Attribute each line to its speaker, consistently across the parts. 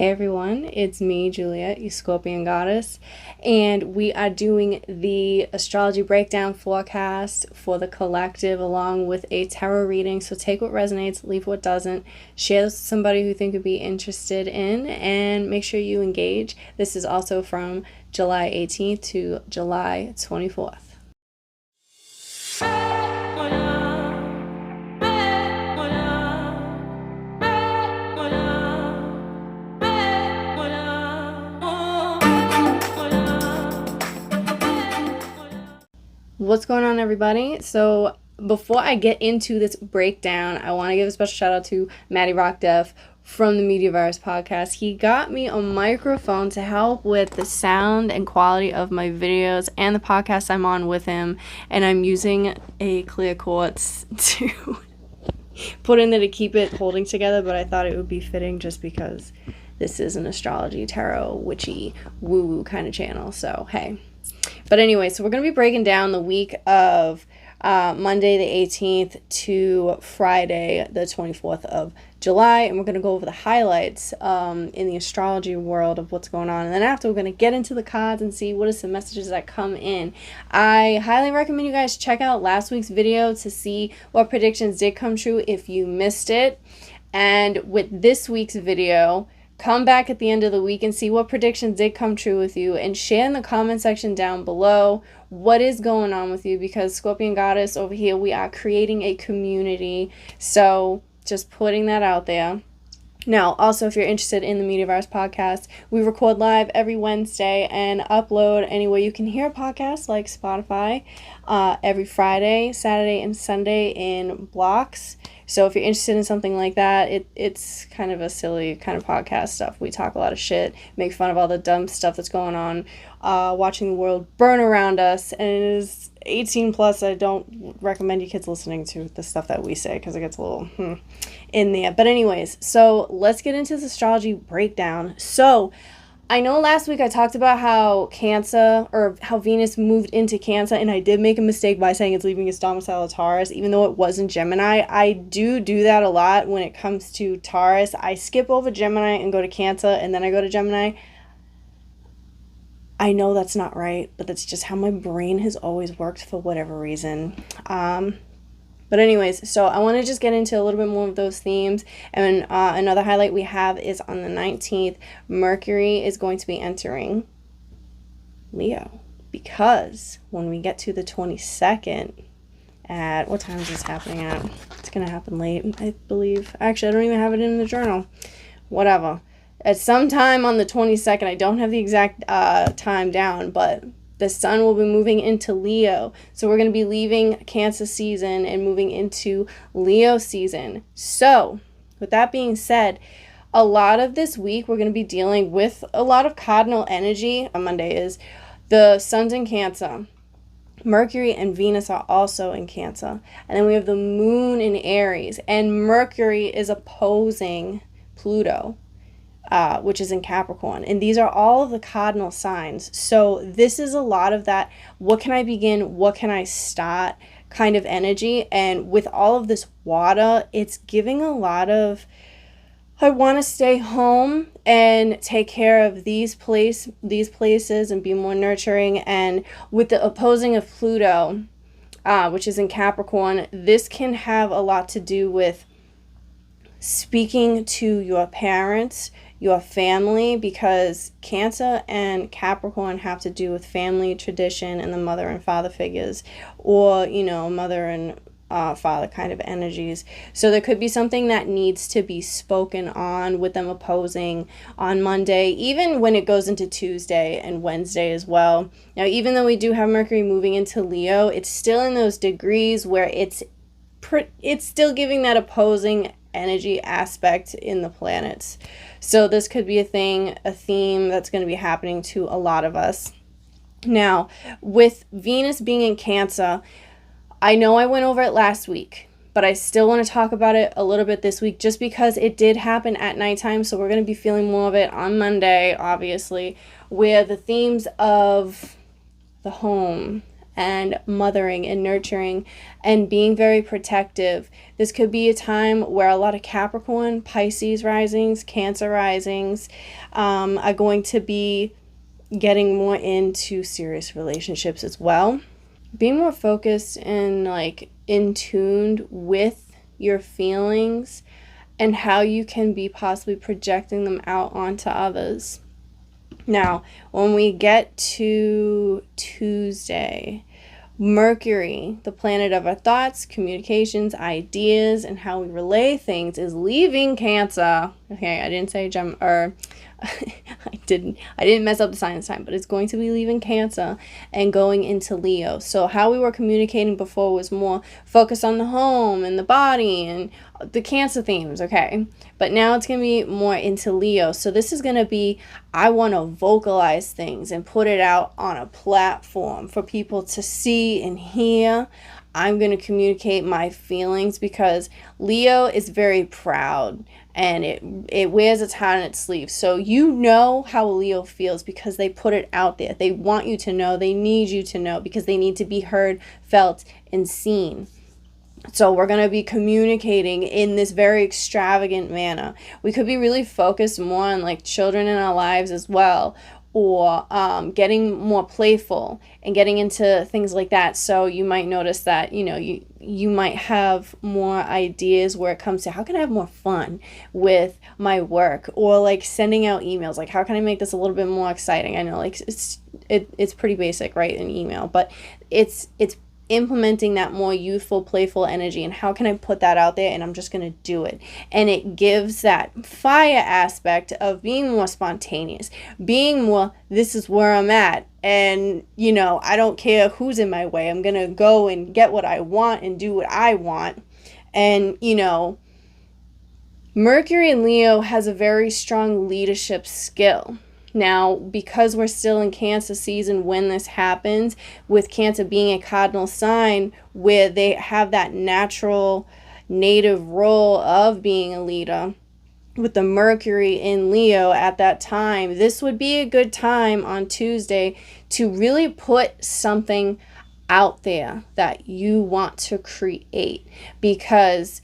Speaker 1: Hey everyone, it's me, Juliet, your Scorpion goddess, and we are doing the astrology breakdown forecast for the collective along with a tarot reading. So take what resonates, leave what doesn't, share this with somebody who you think would be interested in, and make sure you engage. This is also from July 18th to July 24th. What's going on, everybody? So before I get into this breakdown, I want to give a special shout out to Maddie Rockdeff from the Mediavirus podcast. He got me a microphone to help with the sound and quality of my videos and the podcast I'm on with him, and I'm using a clear quartz to put in there to keep it holding together, but I thought it would be fitting just because this is an astrology, tarot, witchy, woo-woo kind of channel, so hey. But anyway, so we're going to be breaking down the week of Monday the 18th to Friday the 24th of July, and we're going to go over the highlights in the astrology world of what's going on. And then after, we're going to get into the cards and see what are some messages that come in. I highly recommend you guys check out last week's video to see what predictions did come true if you missed it. And with this week's video, come back at the end of the week and see what predictions did come true with you, and share in the comment section down below what is going on with you, because Scorpion Goddess over here, we are creating a community. So just putting that out there. Now, also, if you're interested in the Mediavirus podcast, we record live every Wednesday and upload anywhere you can hear podcasts like Spotify every Friday, Saturday, and Sunday in blocks. So if you're interested in something like that, it's kind of a silly kind of podcast stuff. We talk a lot of shit, make fun of all the dumb stuff that's going on, watching the world burn around us, and it is 18 plus. I don't recommend you kids listening to the stuff that we say because it gets a little in there. But anyways, so let's get into this astrology breakdown. So I know last week I talked about how Cancer, or how Venus moved into Cancer, and I did make a mistake by saying it's leaving its domicile of Taurus, even though it was in Gemini. I do that a lot when it comes to Taurus. I skip over Gemini and go to Cancer, and then I go to Gemini. I know that's not right, but that's just how my brain has always worked for whatever reason. But anyways, so I want to just get into a little bit more of those themes. And another highlight we have is on the 19th, Mercury is going to be entering Leo. Because when we get to the 22nd, at what time is this happening at? It's going to happen late, I believe. Actually, I don't even have it in the journal. Whatever. At some time on the 22nd, I don't have the exact time down, but the sun will be moving into Leo. So we're going to be leaving Cancer season and moving into Leo season. So with that being said, a lot of this week we're going to be dealing with a lot of cardinal energy. On Monday is the sun's in Cancer. Mercury and Venus are also in Cancer. And then we have the moon in Aries. And Mercury is opposing Pluto, which is in Capricorn. And these are all of the cardinal signs. So this is a lot of that, what can I begin, what can I start kind of energy. And with all of this water, it's giving a lot of, I want to stay home and take care of these places and be more nurturing. And with the opposing of Pluto, which is in Capricorn, this can have a lot to do with speaking to your parents, your family, because Cancer and Capricorn have to do with family, tradition, and the mother and father figures, or, you know, mother and father kind of energies. So there could be something that needs to be spoken on with them opposing on Monday, even when it goes into Tuesday and Wednesday as well. Now, even though we do have Mercury moving into Leo, it's still in those degrees where it's still giving that opposing energy aspect in the planets. So this could be a theme that's going to be happening to a lot of us. Now, with Venus being in Cancer, I know I went over it last week, but I still want to talk about it a little bit this week just because it did happen at nighttime. So we're going to be feeling more of it on Monday, obviously, where the themes of the home, and mothering and nurturing and being very protective. This could be a time where a lot of Capricorn, Pisces risings, Cancer risings are going to be getting more into serious relationships as well. Being more focused and like in tuned with your feelings and how you can be possibly projecting them out onto others. Now, when we get to Tuesday, Mercury, the planet of our thoughts, communications, ideas, and how we relay things, is leaving Cancer. Okay, I didn't say I didn't mess up the sign this time, but it's going to be leaving Cancer and going into Leo. So how we were communicating before was more focused on the home and the body and the Cancer themes, okay? But now it's going to be more into Leo. So this is going to be, I want to vocalize things and put it out on a platform for people to see and hear. I'm going to communicate my feelings because Leo is very proud and it wears its heart on its sleeve. So you know how Leo feels because they put it out there. They want you to know. They need you to know because they need to be heard, felt, and seen. So we're going to be communicating in this very extravagant manner. We could be really focused more on like children in our lives as well, or getting more playful and getting into things like that. So you might notice that, you might have more ideas where it comes to how can I have more fun with my work, or like sending out emails. Like how can I make this a little bit more exciting? I know like it's pretty basic, right, an email, but it's implementing that more youthful, playful energy, and how can I put that out there, and I'm just going to do it. And it gives that fire aspect of being more spontaneous, being more, this is where I'm at, and I don't care who's in my way. I'm going to go and get what I want and do what I want. And Mercury in Leo has a very strong leadership skill. Now, because we're still in Cancer season when this happens, with Cancer being a cardinal sign where they have that natural native role of being a leader, with the Mercury in Leo at that time, this would be a good time on Tuesday to really put something out there that you want to create, because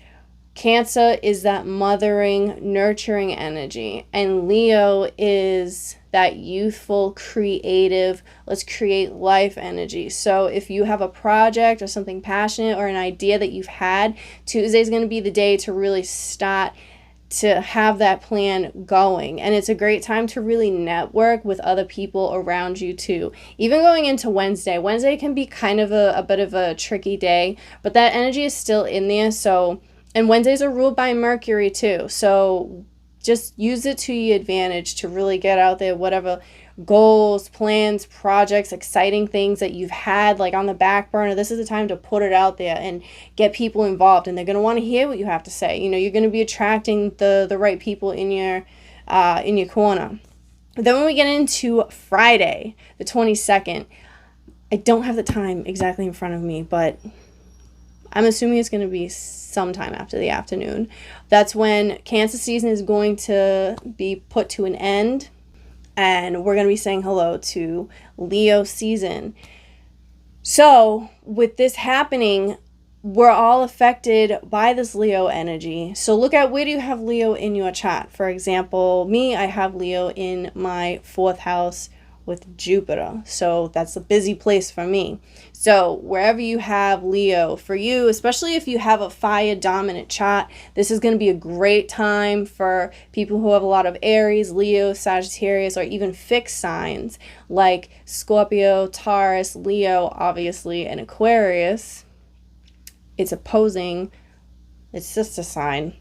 Speaker 1: Cancer is that mothering, nurturing energy, and Leo is that youthful, creative, let's create life energy. So if you have a project or something passionate or an idea that you've had, Tuesday is going to be the day to really start to have that plan going. And it's a great time to really network with other people around you too. Even going into Wednesday can be kind of a bit of a tricky day, but that energy is still in there. So, and Wednesdays are ruled by Mercury too. So just use it to your advantage to really get out there, whatever goals, plans, projects, exciting things that you've had like on the back burner. This is the time to put it out there and get people involved, and they're going to want to hear what you have to say. You're going to be attracting the right people in your corner. Then when we get into Friday, the 22nd, I don't have the time exactly in front of me, but I'm assuming it's going to be sometime after the afternoon. That's when Cancer season is going to be put to an end, and we're going to be saying hello to Leo season. So with this happening, we're all affected by this Leo energy. So look at, where do you have Leo in your chart? For example, me, I have Leo in my 4th house with Jupiter. So that's a busy place for me. So wherever you have Leo, for you, especially if you have a fire dominant chart, this is going to be a great time for people who have a lot of Aries, Leo, Sagittarius, or even fixed signs like Scorpio, Taurus, Leo, obviously, and Aquarius. It's opposing its sister sign.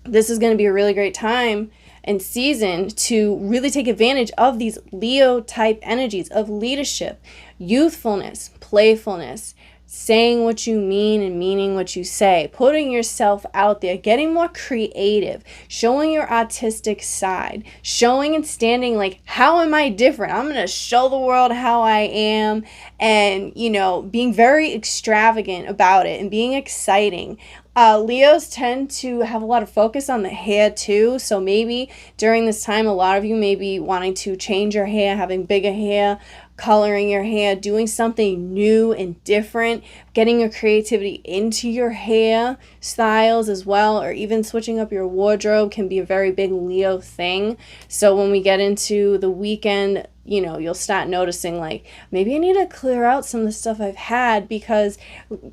Speaker 1: This is going to be a really great time and season to really take advantage of these Leo type energies of leadership, youthfulness, playfulness, saying what you mean and meaning what you say, putting yourself out there, getting more creative, showing your artistic side, showing and standing like, how am I different? I'm going to show the world how I am, and, being very extravagant about it and being exciting. Leos tend to have a lot of focus on the hair too. So maybe during this time, a lot of you may be wanting to change your hair, having bigger hair, coloring your hair, doing something new and different, getting your creativity into your hair styles as well, or even switching up your wardrobe can be a very big Leo thing. So when we get into the weekend, you know, you'll start noticing like, maybe I need to clear out some of the stuff I've had, because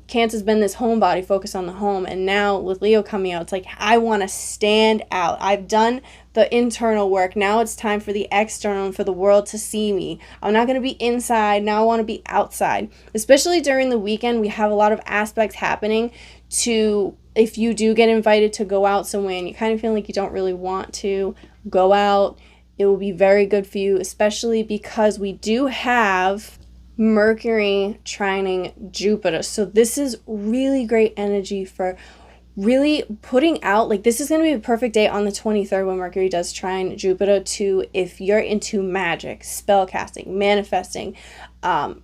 Speaker 1: Cancer's been this homebody, focus on the home. And now with Leo coming out, it's like, I want to stand out. I've done the internal work. Now it's time for the external and for the world to see me. I'm not going to be inside. Now I want to be outside. Especially during the weekend, we have a lot of aspects happening to, if you do get invited to go out somewhere and you kind of feel like you don't really want to go out, it will be very good for you, especially because we do have Mercury trining Jupiter. So this is really great energy for really putting out, like, this is going to be a perfect day on the 23rd when Mercury does trine Jupiter, to, if you're into magic, spell casting, manifesting,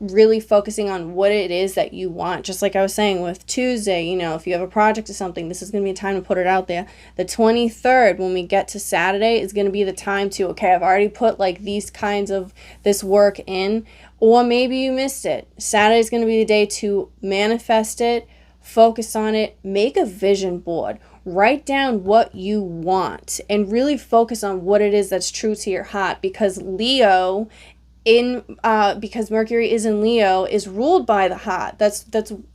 Speaker 1: really focusing on what it is that you want. Just like I was saying with Tuesday, you know, if you have a project or something, this is going to be a time to put it out there. The 23rd, when we get to Saturday, is going to be the time to, okay, I've already put like these kinds of this work in, or maybe you missed it. Saturday is going to be the day to manifest it, focus on it, make a vision board, write down what you want, and really focus on what it is that's true to your heart, because Leo because Mercury is in Leo, is ruled by the heart. That's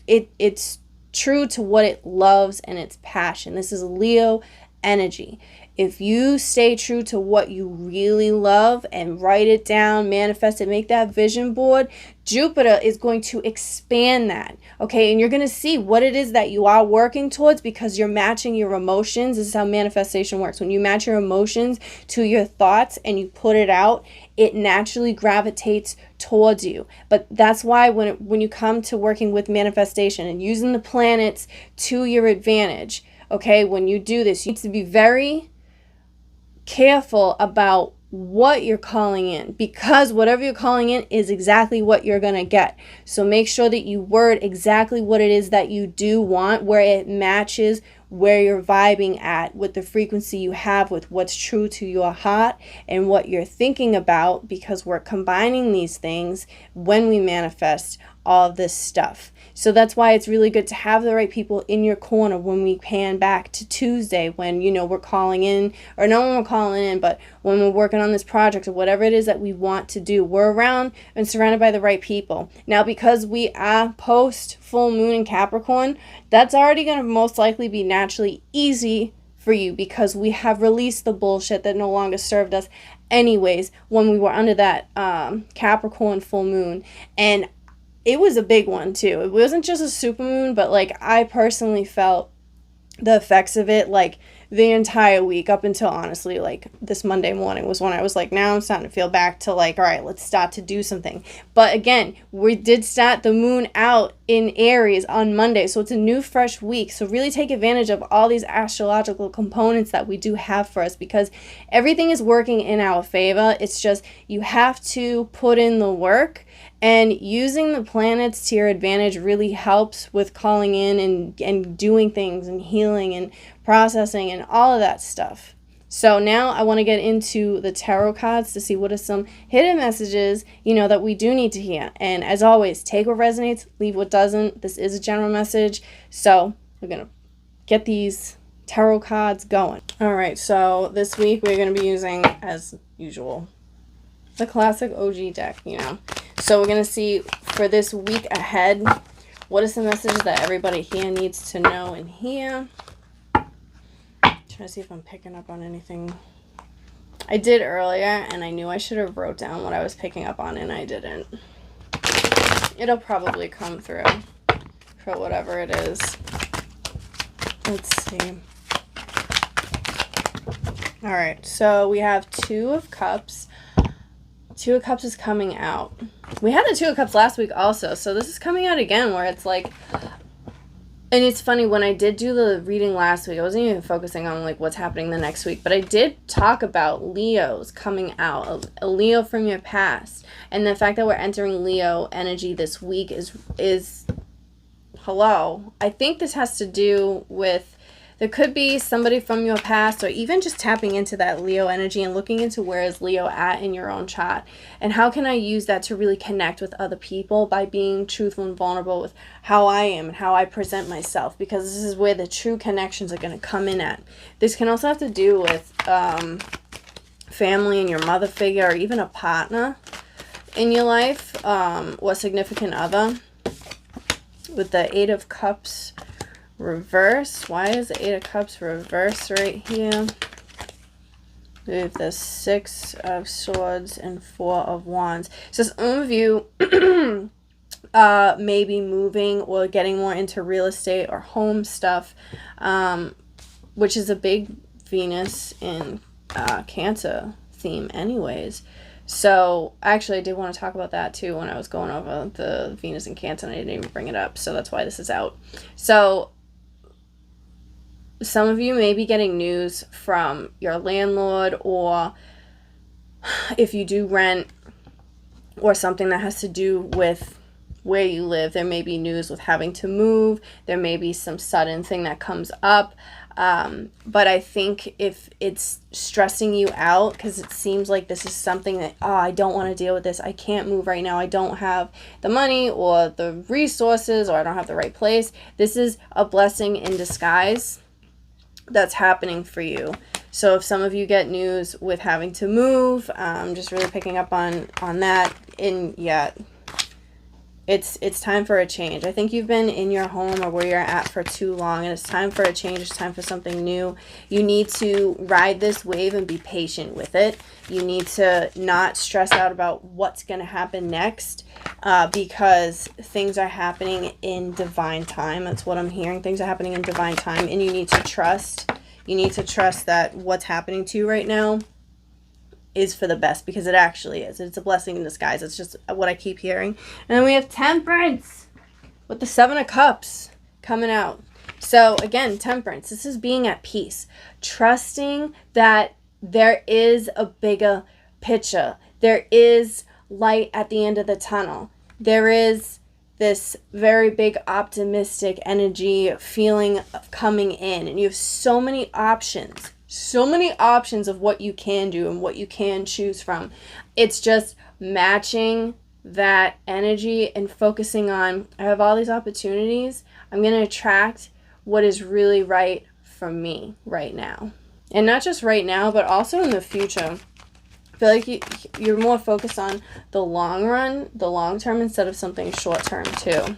Speaker 1: it. It's true to what it loves and its passion. This is Leo energy. If you stay true to what you really love and write it down, manifest it, make that vision board, Jupiter is going to expand that, okay? And you're going to see what it is that you are working towards, because you're matching your emotions. This is how manifestation works. When you match your emotions to your thoughts and you put it out, it naturally gravitates towards you. But that's why when you come to working with manifestation and using the planets to your advantage, okay, when you do this, you need to be very careful about what you're calling in, because whatever you're calling in is exactly what you're going to get. So make sure that you word exactly what it is that you do want, where it matches where you're vibing at, with the frequency you have, with what's true to your heart and what you're thinking about, because we're combining these things when we manifest all of this stuff. So that's why it's really good to have the right people in your corner when we pan back to Tuesday, when, you know, we're calling in, or not when we're calling in, but when we're working on this project or whatever it is that we want to do. We're around and surrounded by the right people. Now, because we are post full moon in Capricorn, that's already going to most likely be naturally easy for you, because we have released the bullshit that no longer served us anyways when we were under that Capricorn full moon. And it was a big one too. It wasn't just a super moon, but like, I personally felt the effects of it like the entire week, up until honestly like this Monday morning was when I was like, now I'm starting to feel back to like, all right, let's start to do something. But again, we did start the moon out in Aries on Monday, so it's a new fresh week. So really take advantage of all these astrological components that we do have for us, because everything is working in our favor. It's just, you have to put in the work. And using the planets to your advantage really helps with calling in and doing things and healing and processing and all of that stuff. So now I want to get into the tarot cards to see what are some hidden messages, you know, that we do need to hear. And as always, take what resonates, leave what doesn't. This is a general message. So we're going to get these tarot cards going. All right, so this week we're going to be using, as usual, the classic OG deck, you know. So we're going to see for this week ahead, what is the message that everybody here needs to know and hear. Trying to see if I'm picking up on anything. I did earlier, and I knew I should have wrote down what I was picking up on, and I didn't. It'll probably come through for whatever it is. Let's see. All right, so we have Two of Cups. Two of Cups is coming out. We had the Two of Cups last week also, so this is coming out again, where it's like, and it's funny, when I did do the reading last week, I wasn't even focusing on like what's happening the next week, but I did talk about Leos coming out, a Leo from your past, and the fact that we're entering Leo energy this week is hello. I think this has to do with there could be somebody from your past, or even just tapping into that Leo energy and looking into where is Leo at in your own chart, and how can I use that to really connect with other people by being truthful and vulnerable with how I am and how I present myself, because this is where the true connections are going to come in at. This can also have to do with family and your mother figure, or even a partner in your life, or significant other. With the Eight of Cups reverse. Why is the Eight of Cups reverse right here? We have the Six of Swords and Four of Wands. So some of you may be moving or getting more into real estate or home stuff, which is a big Venus in Cancer theme anyways. So actually I did want to talk about that too when I was going over the Venus in Cancer, and I didn't even bring it up, so that's why this is out. So some of you may be getting news from your landlord, or if you do rent or something that has to do with where you live, there may be news with having to move. There may be some sudden thing that comes up. But I think if it's stressing you out, because it seems like this is something that, I don't want to deal with this. I can't move right now. I don't have the money or the resources, or I don't have the right place. This is a blessing in disguise that's happening for you. So if some of you get news with having to move, just really picking up on that. And yeah, it's time for a change. I think you've been in your home or where you're at for too long, and it's time for a change. It's time for something new. You need to ride this wave and be patient with it. You need to not stress out about what's going to happen next, because things are happening in divine time. That's what I'm hearing. Things are happening in divine time, and you need to trust. You need to trust that what's happening to you right now is for the best, because it actually is. It's a blessing in disguise. It's just what I keep hearing. And then we have Temperance with the Seven of Cups coming out. So again, Temperance, this is being at peace, trusting that there is a bigger picture. There is light at the end of the tunnel. There is this very big optimistic energy feeling of coming in, and you have so many options of what you can do and what you can choose from. It's just matching that energy and focusing on, I have all these opportunities. I'm going to attract what is really right for me right now. And not just right now, but also in the future. I feel like you're more focused on the long run, the long term, instead of something short term too.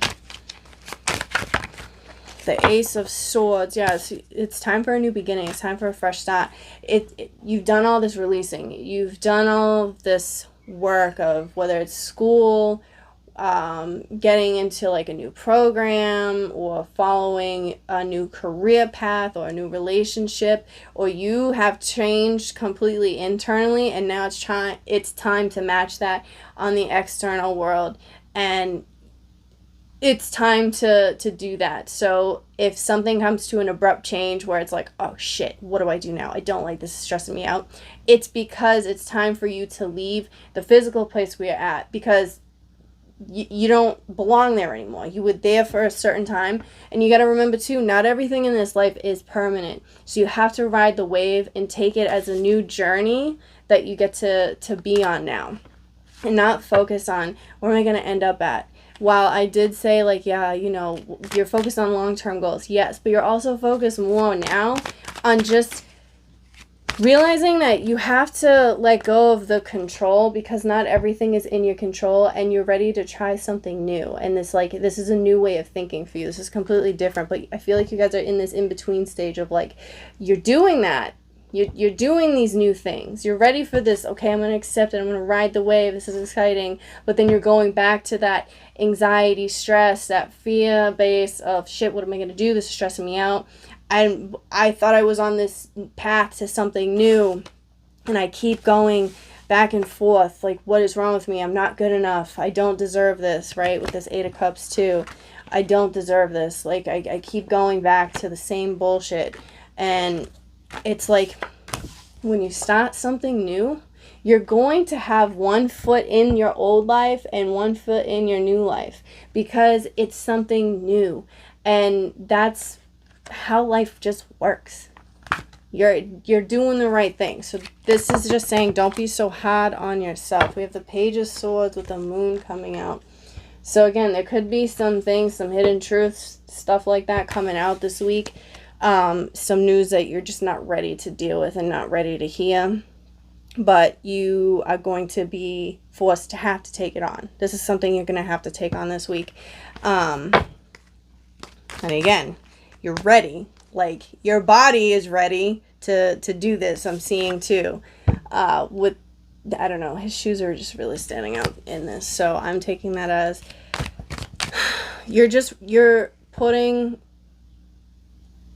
Speaker 1: The Ace of Swords. Yeah, it's time for a new beginning. It's time for a fresh start. You've done all this releasing. You've done all of this work of whether it's school, getting into like a new program, or following a new career path, or a new relationship, or you have changed completely internally, and now it's time to match that on the external world. And it's time to do that. So if something comes to an abrupt change where it's like, oh shit, what do I do now? I don't like this, is stressing me out. It's because it's time for you to leave the physical place where you're at, because you don't belong there anymore. You were there for a certain time, and you got to remember too, not everything in this life is permanent. So you have to ride the wave and take it as a new journey that you get to be on now, and not focus on where am I going to end up at. While I did say, like, yeah, you're focused on long-term goals, yes, but you're also focused more now on just realizing that you have to let go of the control, because not everything is in your control, and you're ready to try something new. And this is a new way of thinking for you. This is completely different, but I feel like you guys are in this in-between stage of like, you're doing that. You're doing these new things. You're ready for this. Okay, I'm going to accept it. I'm going to ride the wave. This is exciting. But then you're going back to that anxiety, stress, that fear base of, shit, what am I going to do? This is stressing me out. I thought I was on this path to something new, and I keep going back and forth. Like, what is wrong with me? I'm not good enough. I don't deserve this, right? With this Eight of Cups too. I don't deserve this. Like, I keep going back to the same bullshit. And it's like, when you start something new, you're going to have one foot in your old life and one foot in your new life, because it's something new. And that's how life just works. You're doing the right thing. So this is just saying, don't be so hard on yourself. We have the Page of Swords with the moon coming out. So again, there could be some things, some hidden truths, stuff like that coming out this week. Some news that you're just not ready to deal with and not ready to hear. But you are going to be forced to have to take it on. This is something you're going to have to take on this week. And again, you're ready. Like, your body is ready to do this. I'm seeing too. With, I don't know, his shoes are just really standing out in this. So I'm taking that as you're putting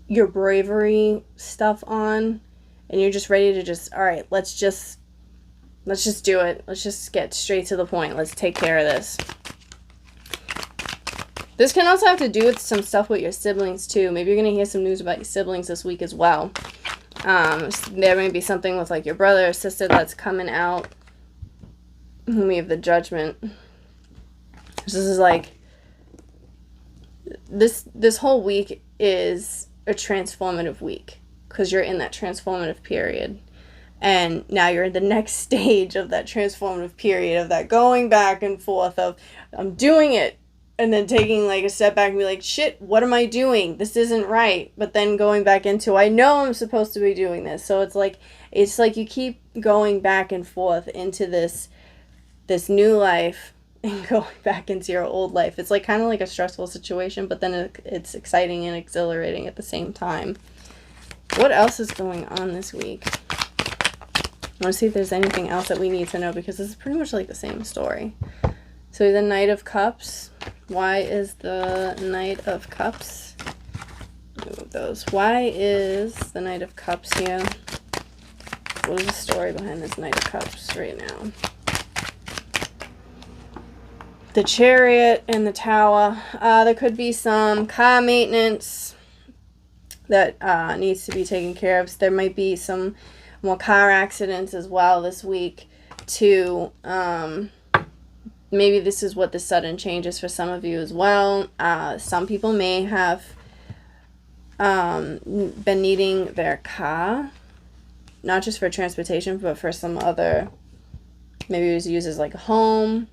Speaker 1: your bravery stuff on, and you're just ready to just, all right, let's just do it. Let's just get straight to the point. Let's take care of this. This can also have to do with some stuff with your siblings too. Maybe you're going to hear some news about your siblings this week as well. There may be something with like your brother or sister that's coming out. We have the Judgment. This is like, this whole week is a transformative week because you're in that transformative period. And now you're in the next stage of that transformative period, of that going back and forth of, I'm doing it. And then taking like a step back and be like, shit, what am I doing? This isn't right. But then going back into, I know I'm supposed to be doing this. So it's like you keep going back and forth into this new life and going back into your old life. It's like kind of like a stressful situation, but then it's exciting and exhilarating at the same time. What else is going on this week? I want to see if there's anything else that we need to know, because this is pretty much like the same story. So the Knight of Cups. Why is the Knight of Cups? Move those. Why is the Knight of Cups here? What is the story behind this Knight of Cups right now? The Chariot and the Tower. There could be some car maintenance that needs to be taken care of. So there might be some more car accidents as well this week too. Maybe this is what the sudden change is for some of you as well. Some people may have been needing their car, not just for transportation, but for some other, maybe it was used as like a home,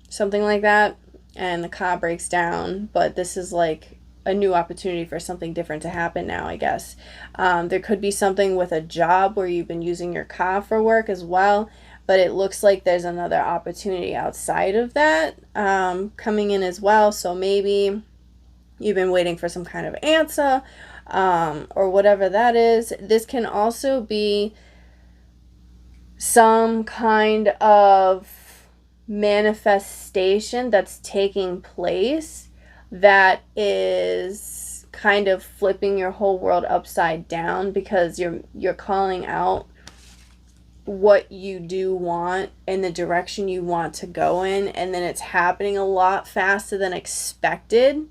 Speaker 1: something like that, and the car breaks down. But this is like a new opportunity for something different to happen now, I guess. There could be something with a job where you've been using your car for work as well. But it looks like there's another opportunity outside of that coming in as well. So maybe you've been waiting for some kind of answer or whatever that is. This can also be some kind of manifestation that's taking place that is kind of flipping your whole world upside down, because you're calling out what you do want and the direction you want to go in, and then it's happening a lot faster than expected,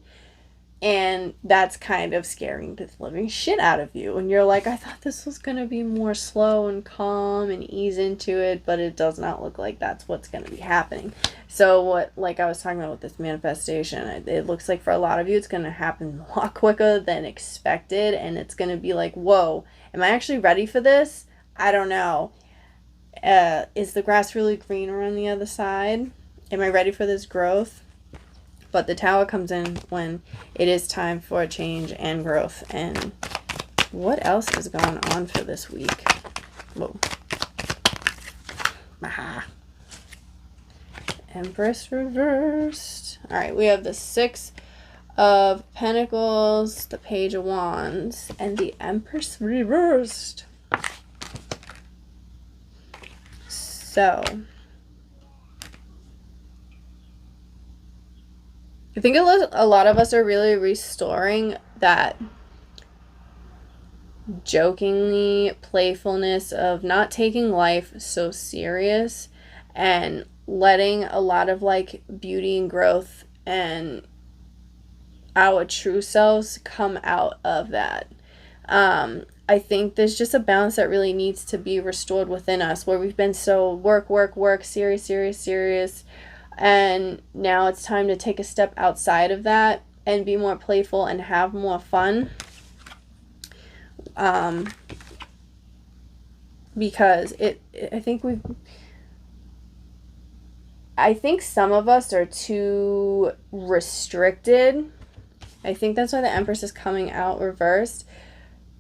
Speaker 1: and that's kind of scaring the living shit out of you. And you're like, I thought this was going to be more slow and calm and ease into it, but it does not look like that's what's going to be happening. So what, like I was talking about with this manifestation, it looks like for a lot of you it's going to happen a lot quicker than expected, and it's going to be like, whoa, am I actually ready for this? I don't know. Is the grass really greener on the other side? Am I ready for this growth? But the Tower comes in when it is time for a change and growth. And what else is going on for this week? Whoa. Aha. Empress reversed. All right, we have the Six of Pentacles, the Page of Wands, and the Empress reversed. So, I think a lot of us are really restoring that jokingly playfulness of not taking life so serious and letting a lot of like beauty and growth and our true selves come out of that. I think there's just a balance that really needs to be restored within us, where we've been so work, serious. And now it's time to take a step outside of that and be more playful and have more fun. because I think some of us are too restricted. I think that's why the Empress is coming out reversed.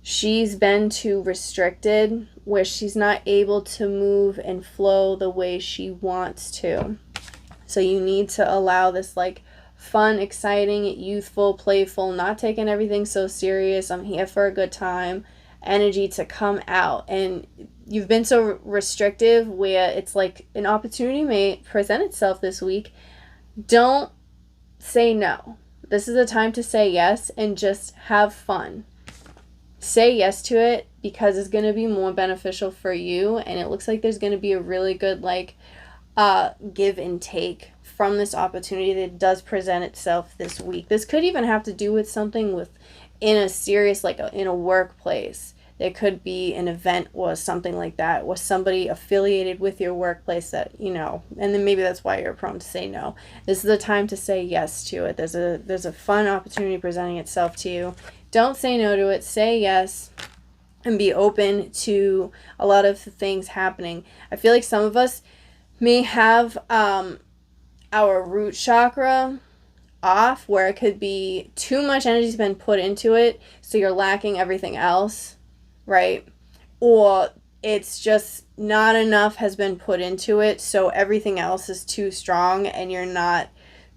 Speaker 1: She's been too restricted, where she's not able to move and flow the way she wants to. So you need to allow this like fun, exciting, youthful, playful, not taking everything so serious, I'm here for a good time energy to come out. And you've been so restrictive where it's like an opportunity may present itself this week. Don't say no. This is a time to say yes and just have fun. Say yes to it because it's going to be more beneficial for you, and it looks like there's going to be a really good like give and take from this opportunity that does present itself this week. This could even have to do with something with in a serious, like in a workplace. There could be an event or something like that, or somebody affiliated with your workplace that, and then maybe that's why you're prone to say no. This is the time to say yes to it. There's a fun opportunity presenting itself to you. Don't say no to it. Say yes and be open to a lot of things happening. I feel like some of us may have our root chakra off, where it could be too much energy's been put into it, so you're lacking everything else, right? Or it's just not enough has been put into it, so everything else is too strong and you're not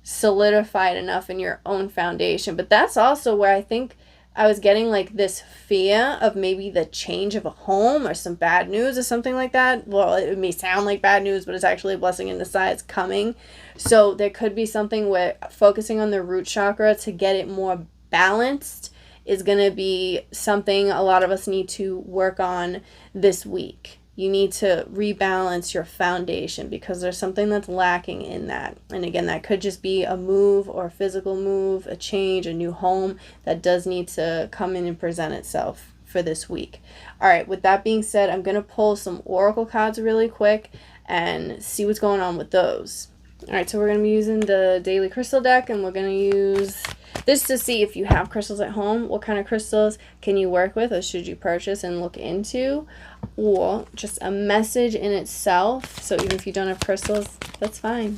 Speaker 1: solidified enough in your own foundation. But that's also where I think I was getting like this fear of maybe the change of a home or some bad news or something like that. Well, it may sound like bad news, but it's actually a blessing in disguise coming. So there could be something where focusing on the root chakra to get it more balanced is going to be something a lot of us need to work on this week. You need to rebalance your foundation because there's something that's lacking in that. And again, that could just be a move or a physical move, a change, a new home that does need to come in and present itself for this week. All right, with that being said, I'm going to pull some oracle cards really quick and see what's going on with those. All right, so we're going to be using the daily crystal deck, and we're going to use this to see if you have crystals at home. What kind of crystals can you work with, or should you purchase and look into? Or just a message in itself. So even if you don't have crystals, that's fine.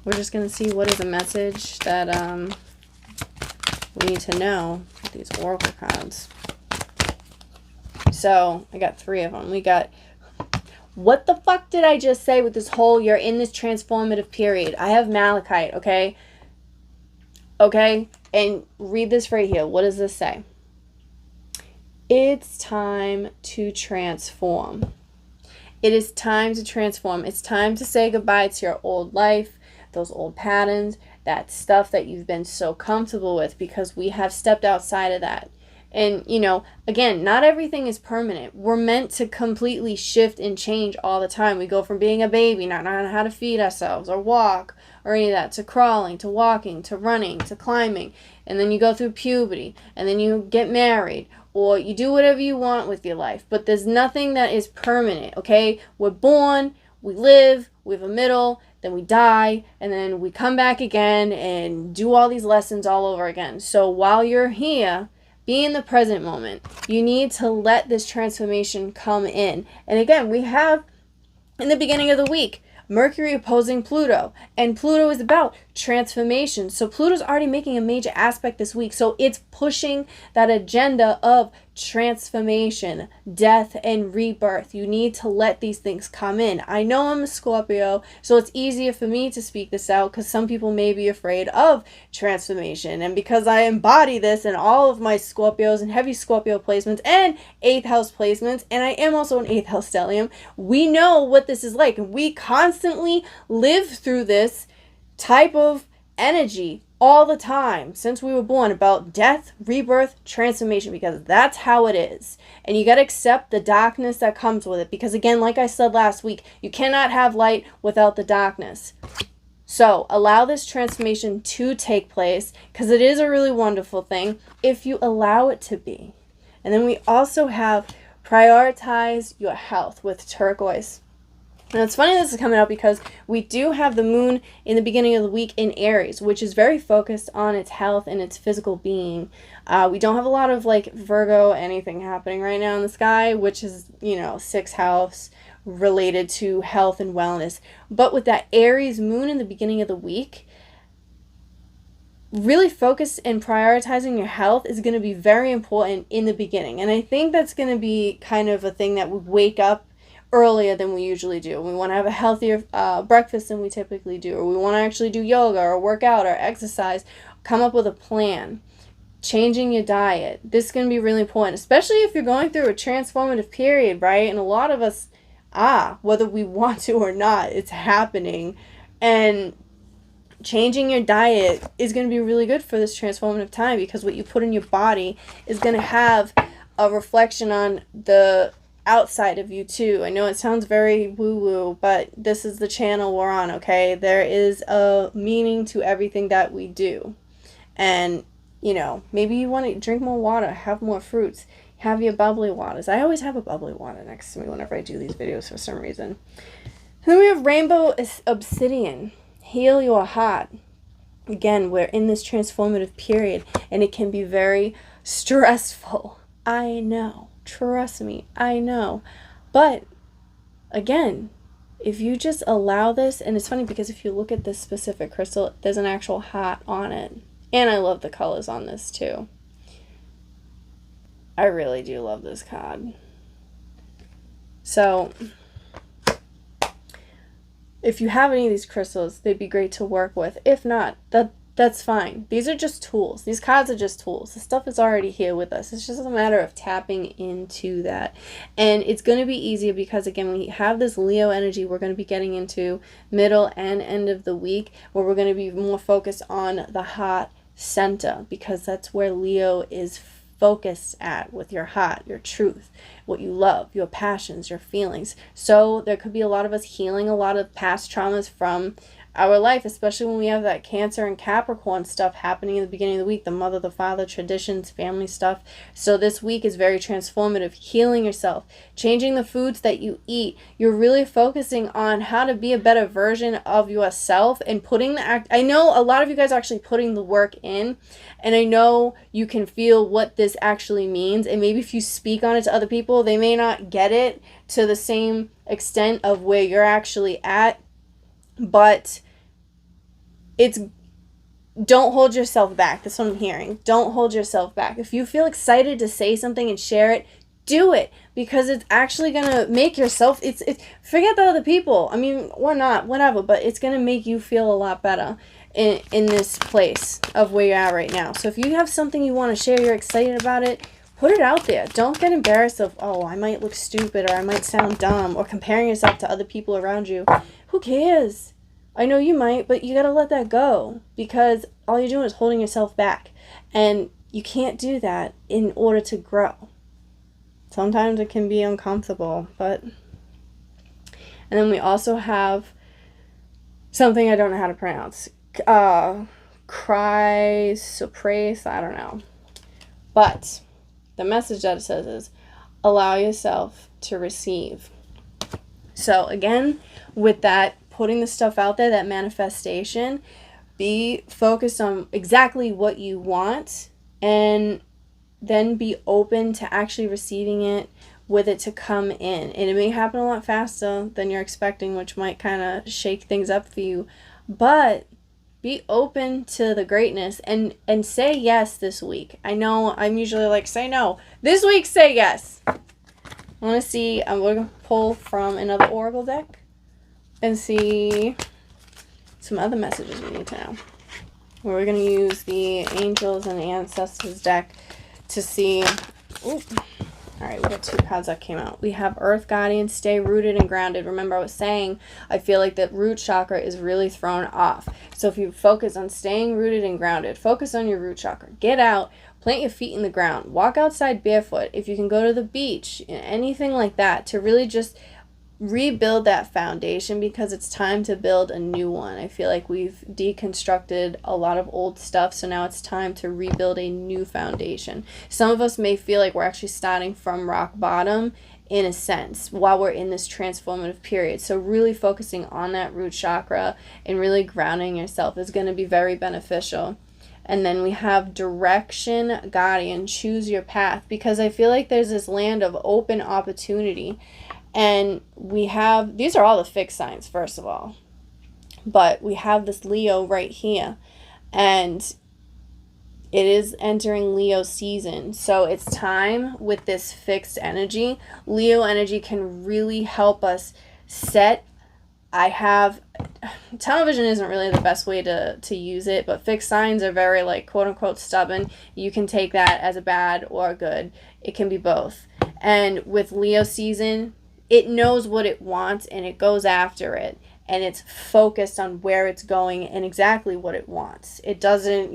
Speaker 1: We're just going to see what is a message that we need to know with these oracle cards. So I got 3 of them. We got, what the fuck did I just say with this whole, you're in this transformative period? I have malachite, okay? Okay? And read this right here. What does this say? It's time to transform. It is time to transform. It's time to say goodbye to your old life, those old patterns, that stuff that you've been so comfortable with, because we have stepped outside of that. And, again, not everything is permanent. We're meant to completely shift and change all the time. We go from being a baby, not knowing how to feed ourselves or walk or any of that, to crawling, to walking, to running, to climbing. And then you go through puberty, and then you get married, or you do whatever you want with your life. But there's nothing that is permanent, okay? We're born, we live, we have a middle, then we die, and then we come back again and do all these lessons all over again. So while you're here, be in the present moment. You need to let this transformation come in. And again, we have, in the beginning of the week, Mercury opposing Pluto, and Pluto is about transformation. So Pluto's already making a major aspect this week. So it's pushing that agenda of transformation, death, and rebirth. You need to let these things come in. I know I'm a Scorpio, so it's easier for me to speak this out because some people may be afraid of transformation. And because I embody this in all of my Scorpios and heavy Scorpio placements and 8th house placements, and I am also an 8th house stellium, we know what this is like. And we constantly live through this type of energy all the time since we were born, about death, rebirth, transformation, because that's how it is. And you got to accept the darkness that comes with it, because again, like I said last week, you cannot have light without the darkness. So allow this transformation to take place, because it is a really wonderful thing if you allow it to be. And then we also have prioritize your health with turquoise. Now, it's funny this is coming out because we do have the moon in the beginning of the week in Aries, which is very focused on its health and its physical being. We don't have a lot of like Virgo anything happening right now in the sky, which is, you know, 6th house related to health and wellness. But with that Aries moon in the beginning of the week, really focus and prioritizing your health is going to be very important in the beginning. And I think that's going to be kind of a thing that would wake up earlier than we usually do. We want to have a healthier breakfast than we typically do, or we want to actually do yoga or work out or exercise. Come up with a plan. Changing your diet. This is going to be really important, especially if you're going through a transformative period, right? And a lot of us, whether we want to or not, it's happening. And changing your diet is going to be really good for this transformative time, because what you put in your body is going to have a reflection on the outside of you too. I know it sounds very woo-woo, but this is the channel we're on, okay? There is a meaning to everything that we do. And, you know, maybe you want to drink more water, have more fruits, have your bubbly waters. I always have a bubbly water next to me whenever I do these videos for some reason. And then we have rainbow obsidian. Heal your heart. Again, we're in this transformative period, and it can be very stressful. I know. Trust me, I know. But again, if you just allow this, and it's funny because if you look at this specific crystal, there's an actual heart on it. And I love the colors on this too. I really do love this card. So if you have any of these crystals, they'd be great to work with. If not, that's fine. These are just tools. These cards are just tools. The stuff is already here with us. It's just a matter of tapping into that. And it's going to be easier because, again, we have this Leo energy we're going to be getting into middle and end of the week, where we're going to be more focused on the heart center, because that's where Leo is focused at, with your heart, your truth, what you love, your passions, your feelings. So there could be a lot of us healing a lot of past traumas from our life, especially when we have that Cancer and Capricorn stuff happening in the beginning of the week, the mother, the father, traditions, family stuff. So this week is very transformative. Healing yourself, changing the foods that you eat. You're really focusing on how to be a better version of yourself and putting I know a lot of you guys are actually putting the work in, and I know you can feel what this actually means. And maybe if you speak on it to other people, they may not get it to the same extent of where you're actually at, but don't hold yourself back. That's what I'm hearing. Don't hold yourself back. If you feel excited to say something and share it, do it, because it's actually going to make yourself, it's forget the other people. I mean, or not, whatever, but it's going to make you feel a lot better in this place of where you're at right now. So if you have something you want to share, you're excited about it, put it out there. Don't get embarrassed of, oh, I might look stupid, or I might sound dumb, or comparing yourself to other people around you. Who cares? I know you might, but you got to let that go, because all you're doing is holding yourself back. And you can't do that in order to grow. Sometimes it can be uncomfortable, but... And then we also have something I don't know how to pronounce. Chrysoprase, I don't know. But the message that it says is, allow yourself to receive. So again, with that, putting the stuff out there, that manifestation, be focused on exactly what you want, and then be open to actually receiving it, with it to come in. And it may happen a lot faster than you're expecting, which might kind of shake things up for you, but be open to the greatness, and say yes this week. I know I'm usually like, say no. This week, say yes. I want to see, I'm going to pull from another oracle deck and see some other messages we need to know. We're going to use the Angels and the Ancestors deck to see. Ooh. All right, we got two cards that came out. We have Earth Guardian, stay rooted and grounded. Remember, I was saying I feel like the root chakra is really thrown off. So if you focus on staying rooted and grounded, focus on your root chakra. Get out, plant your feet in the ground, walk outside barefoot. If you can go to the beach, anything like that, to really just rebuild that foundation, because it's time to build a new one. I feel like we've deconstructed a lot of old stuff, so now it's time to rebuild a new foundation. Some of us may feel like we're actually starting from rock bottom, in a sense, while we're in this transformative period. So really focusing on that root chakra and really grounding yourself is going to be very beneficial. And then we have direction, guardian, choose your path, because I feel like there's this land of open opportunity. And we have, these are all the fixed signs, first of all, but we have this Leo right here, and it is entering Leo season. So it's time with this fixed energy. Leo energy can really help us set. Television isn't really the best way to use it, but fixed signs are very, like, quote unquote stubborn. You can take that as a bad or a good. It can be both. And with Leo season, it knows what it wants and it goes after it. And it's focused on where it's going and exactly what it wants. It doesn't,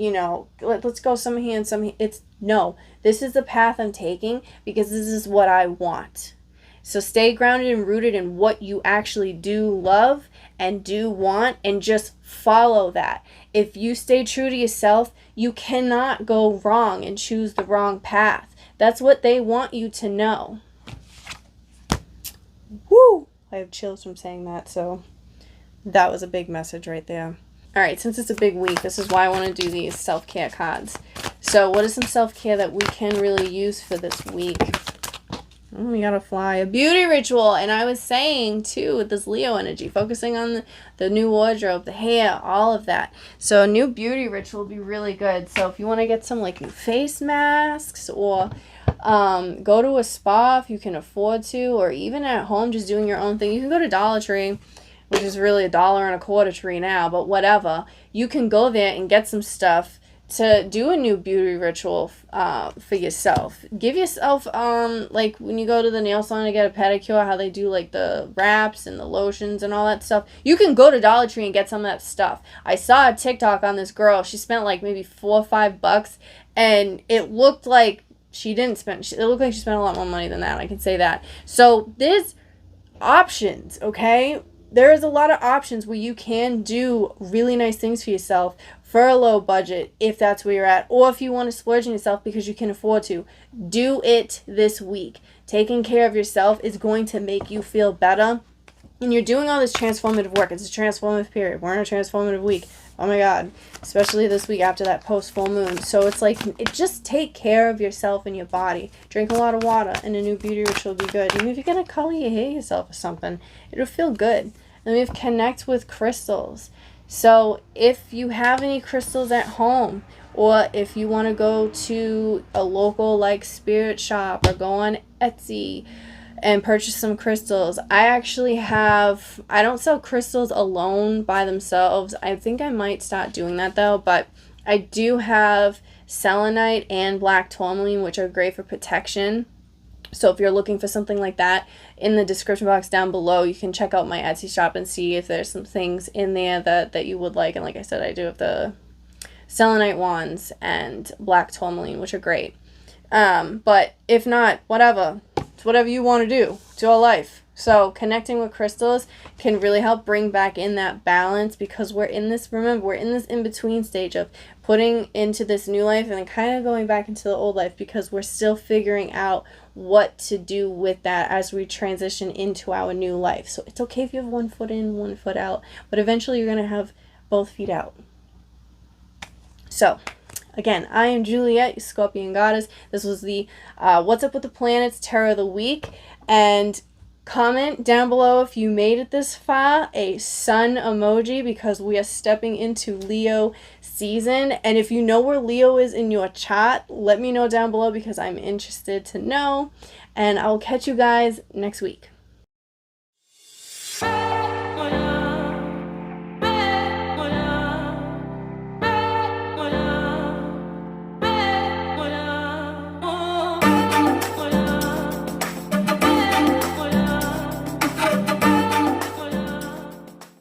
Speaker 1: let's go some here and some here. It's, no, this is the path I'm taking because this is what I want. So stay grounded and rooted in what you actually do love and do want, and just follow that. If you stay true to yourself, you cannot go wrong and choose the wrong path. That's what they want you to know. Woo! I have chills from saying that, so that was a big message right there. All right, since it's a big week, this is why I want to do these self-care cards. So what is some self-care that we can really use for this week? We gotta fly. A beauty ritual. And I was saying, too, with this Leo energy, focusing on the new wardrobe, the hair, all of that. So a new beauty ritual would be really good. So if you want to get some, like, new face masks, or go to a spa if you can afford to, or even at home just doing your own thing. You can go to Dollar Tree, which is really $1.25 tree now, but whatever. You can go there and get some stuff to do a new beauty ritual for yourself. Give yourself, like when you go to the nail salon to get a pedicure, how they do like the wraps and the lotions and all that stuff. You can go to Dollar Tree and get some of that stuff. I saw a TikTok on this girl. She spent like maybe $4 or $5, and it looked like she didn't spend, it looked like she spent a lot more money than that. I can say that. So there's options, okay? There is a lot of options where you can do really nice things for yourself for a low budget, if that's where you're at, or if you want to splurge on yourself because you can afford to. Do it this week. Taking care of yourself is going to make you feel better. And you're doing all this transformative work. It's a transformative period. We're in a transformative week. Oh my God. Especially this week after that post-full moon. So it's like, just take care of yourself and your body. Drink a lot of water, and a new beauty ritual will be good. Even if you're going to color your hair yourself or something, it'll feel good. And we have connect with crystals. So if you have any crystals at home, or if you want to go to a local like spirit shop, or go on Etsy and purchase some crystals. I don't sell crystals alone by themselves. I think I might start doing that though, but I do have selenite and black tourmaline, which are great for protection. So if you're looking for something like that, in the description box down below, you can check out my Etsy shop and see if there's some things in there that you would like. And like I said, I do have the selenite wands and black tourmaline, which are great. But if not, whatever. It's whatever you want to do. It's your life. So connecting with crystals can really help bring back in that balance, because we're in this in-between stage of putting into this new life and then kind of going back into the old life, because we're still figuring out what to do with that as we transition into our new life. So it's okay if you have one foot in, one foot out, but eventually you're going to have both feet out. So again, I am Juliet, your Scorpion goddess. This was the What's Up with the Planets Tarot of the Week. And comment down below if you made it this far, a sun emoji, because we are stepping into Leo season. And if you know where Leo is in your chart, let me know down below, because I'm interested to know. And I'll catch you guys next week.